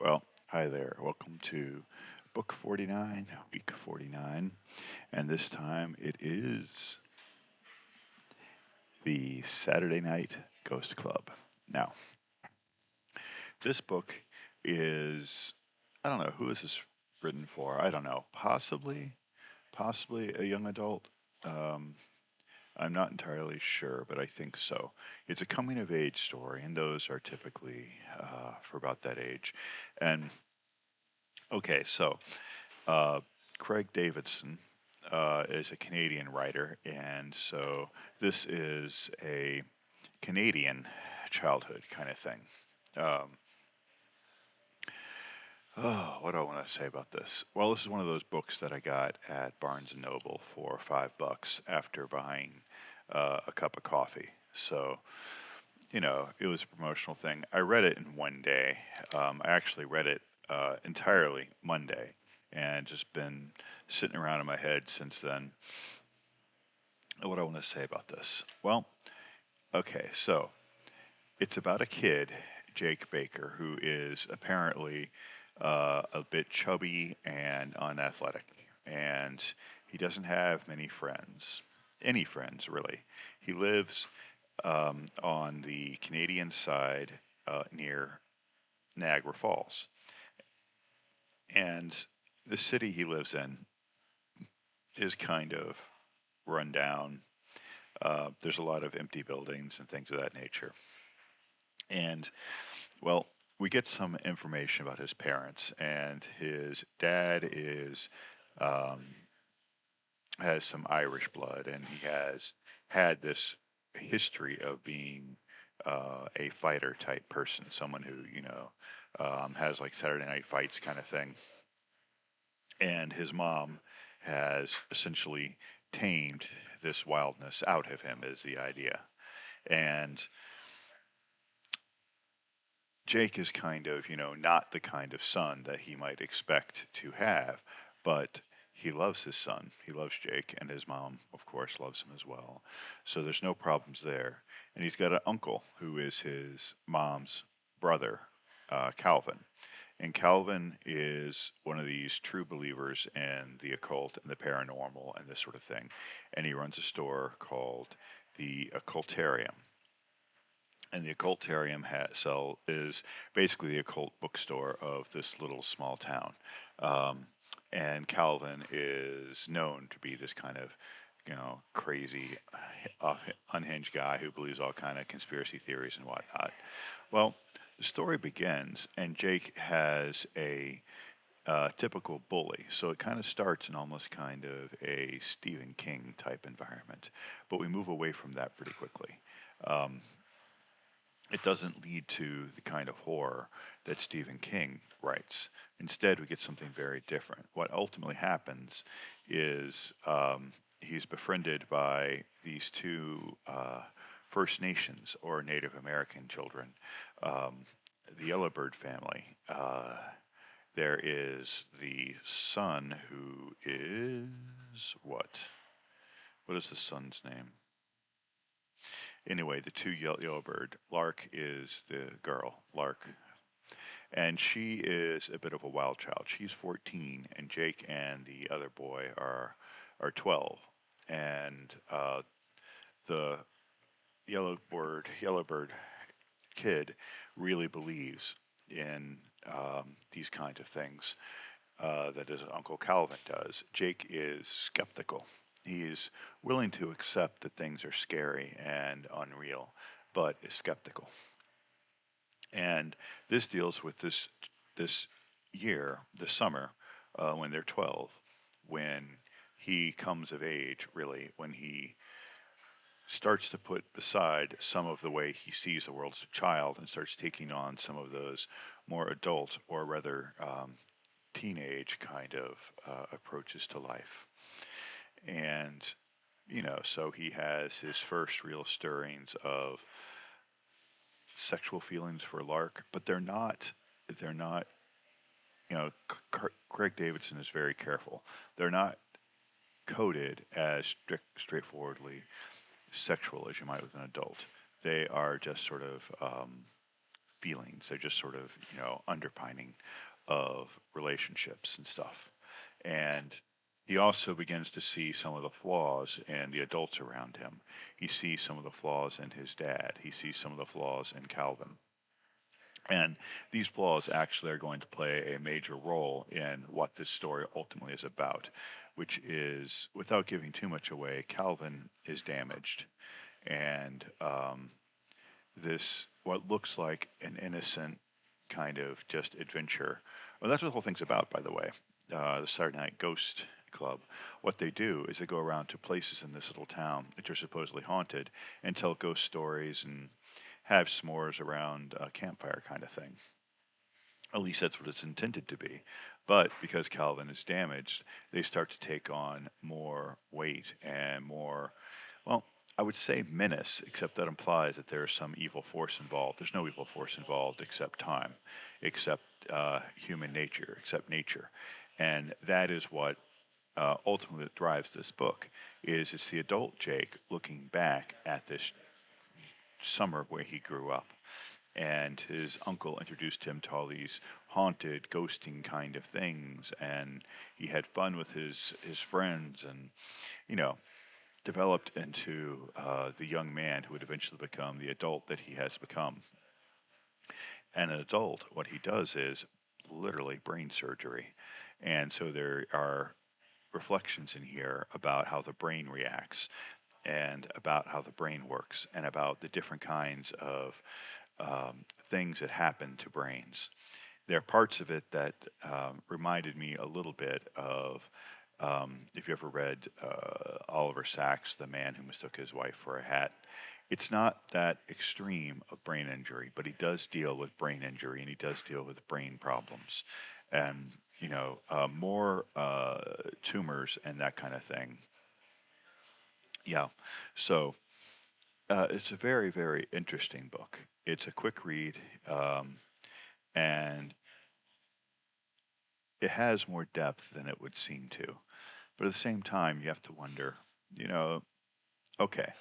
Well, hi there. Welcome to Book 49, Week 49. And this time it is the Saturday Night Ghost Club. Now, this book is, I don't know, who is this written for? I don't know. Possibly a young adult. Um, I'm not entirely sure, but I think so. It's a coming of age story, and those are typically for about that age. And okay, so Uh, Craig Davidson is a Canadian writer, and so this is a Canadian childhood kind of thing. Um, oh, what do I want to say about this? Well, this is one of those books that I got at Barnes and Noble for $5 after buying a cup of coffee. So, it was a promotional thing. I read it in one day. I actually read it entirely Monday and just been sitting around in my head since then. What do I want to say about this? Well, okay, so it's about a kid, Jake Baker, who is apparently a bit chubby and unathletic, and he doesn't have many friends, any friends really. He lives on the Canadian side near Niagara Falls, and the city he lives in is kind of run down. There's a lot of empty buildings and things of that nature. And well, we get some information about his parents, and his dad is um, has some Irish blood, and he has had this history of being a fighter type person, someone who has like Saturday night fights kind of thing. And his mom has essentially tamed this wildness out of him, is the idea. And Jake is kind of, not the kind of son that he might expect to have, but he loves his son. He loves Jake, and his mom, of course, loves him as well. So there's no problems there. And he's got an uncle who is his mom's brother, Calvin. And Calvin is one of these true believers in the occult and the paranormal and this sort of thing. And he runs a store called the Occultarium. And the Occultarium is basically the occult bookstore of this little small town. Um, and Calvin is known to be this kind of, crazy, unhinged guy who believes all kind of conspiracy theories and whatnot. Well, the story begins, and Jake has a typical bully. So it kind of starts in almost kind of a Stephen King type environment, but we move away from that pretty quickly. Um, it doesn't lead to the kind of horror that Stephen King writes. Instead, we get something very different. What ultimately happens is he's befriended by these two First Nations or Native American children, um, the Yellowbird family. There is the son who is what? What is the son's name? Anyway, the two Yellowbird. Lark is the girl, Lark, and she is a bit of a wild child. She's 14, and Jake and the other boy are 12, and the Yellowbird kid really believes in these kind of things that his Uncle Calvin does. Jake is skeptical. He's willing to accept that things are scary and unreal, but is skeptical. And this deals with this year, this summer, when they're 12, when he comes of age, really, when he starts to put beside some of the way he sees the world as a child and starts taking on some of those more adult or rather teenage kind of approaches to life. And, so he has his first real stirrings of sexual feelings for Lark, but they're not, Craig Davidson is very careful. They're not coded as straightforwardly sexual as you might with an adult. They are just sort of feelings. They're just sort of, underpining of relationships and stuff. And he also begins to see some of the flaws in the adults around him. He sees some of the flaws in his dad. He sees some of the flaws in Calvin. And these flaws actually are going to play a major role in what this story ultimately is about, which is, without giving too much away, Calvin is damaged. And this, what looks like an innocent kind of just adventure. Well, that's what the whole thing's about, by the way. The Saturday Night Ghost Club. What they do is they go around to places in this little town which are supposedly haunted and tell ghost stories and have s'mores around a campfire kind of thing. At least that's what it's intended to be. But because Calvin is damaged, they start to take on more weight and more, well, I would say menace, except that implies that there's some evil force involved. There's no evil force involved except time, except human nature, except nature. And that is what ultimately drives this book is it's the adult Jake looking back at this summer where he grew up, and his uncle introduced him to all these haunted, ghosting kind of things, and he had fun with his friends, and you know, developed into the young man who would eventually become the adult that he has become. And an adult, what he does is literally brain surgery, and so there are reflections in here about how the brain reacts and about how the brain works and about the different kinds of things that happen to brains. There are parts of it that reminded me a little bit of if you ever read Oliver Sacks, The Man Who Mistook His Wife for a Hat. It's not that extreme of brain injury, but he does deal with brain injury and he does deal with brain problems and, more tumors and that kind of thing. Yeah. So it's a very, very interesting book. It's a quick read, um, and it has more depth than it would seem to. But at the same time, you have to wonder, you know, okay,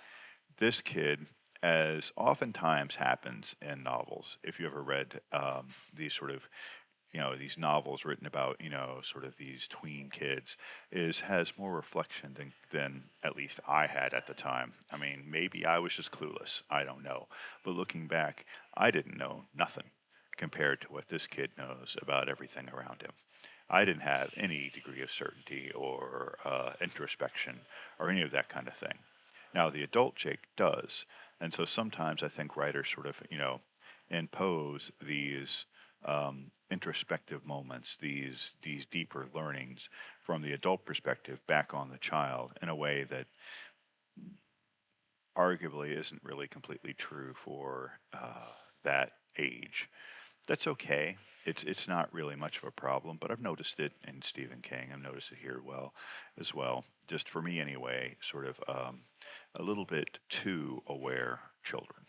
this kid, as oftentimes happens in novels, if you ever read these sort of, these novels written about, sort of these tween kids, is has more reflection than at least I had at the time. I mean, maybe I was just clueless. I don't know. But looking back, I didn't know nothing compared to what this kid knows about everything around him. I didn't have any degree of certainty or introspection or any of that kind of thing. Now, the adult Jake does. And so sometimes I think writers sort of, impose these introspective moments, these deeper learnings from the adult perspective back on the child in a way that arguably isn't really completely true for that age. That's okay. It's not really much of a problem, but I've noticed it in Stephen King. I've noticed it here well as well. Just for me anyway, sort of a little bit too aware children.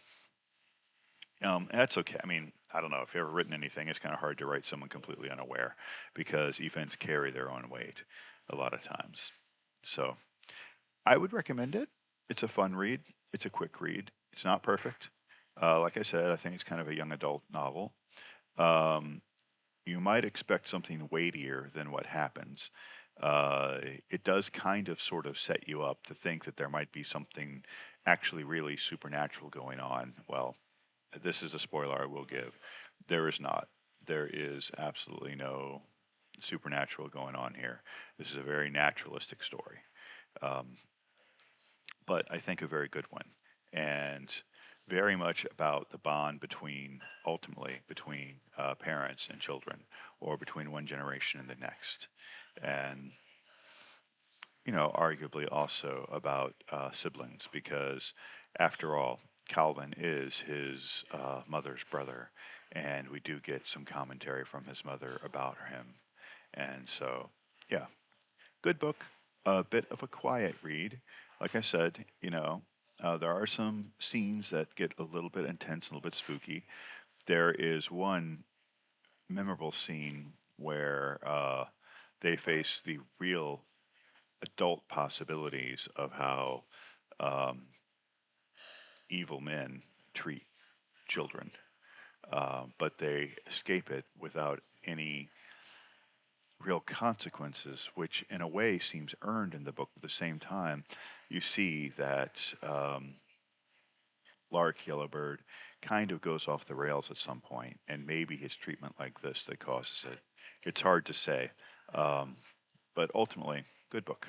That's okay. I mean, I don't know if you've ever written anything. It's kind of hard to write someone completely unaware because events carry their own weight a lot of times. So I would recommend it. It's a fun read. It's a quick read. It's not perfect. Like I said, I think it's kind of a young adult novel. Um, you might expect something weightier than what happens. Uh, it does kind of sort of set you up to think that there might be something actually really supernatural going on. Well, this is a spoiler I will give. There is not. There is absolutely no supernatural going on here. This is a very naturalistic story, um, but I think a very good one, and very much about the bond between, ultimately, between parents and children, or between one generation and the next, and arguably also about siblings, because after all, Calvin is his mother's brother, and we do get some commentary from his mother about him. And so, yeah, good book, a bit of a quiet read. Like I said, there are some scenes that get a little bit intense, a little bit spooky. There is one memorable scene where they face the real adult possibilities of how um, evil men treat children. but they escape it without any real consequences, which in a way seems earned in the book. At the same time, you see that Lark Yellowbird kind of goes off the rails at some point, and maybe his treatment like this that causes it. It's hard to say, um, but ultimately, good book.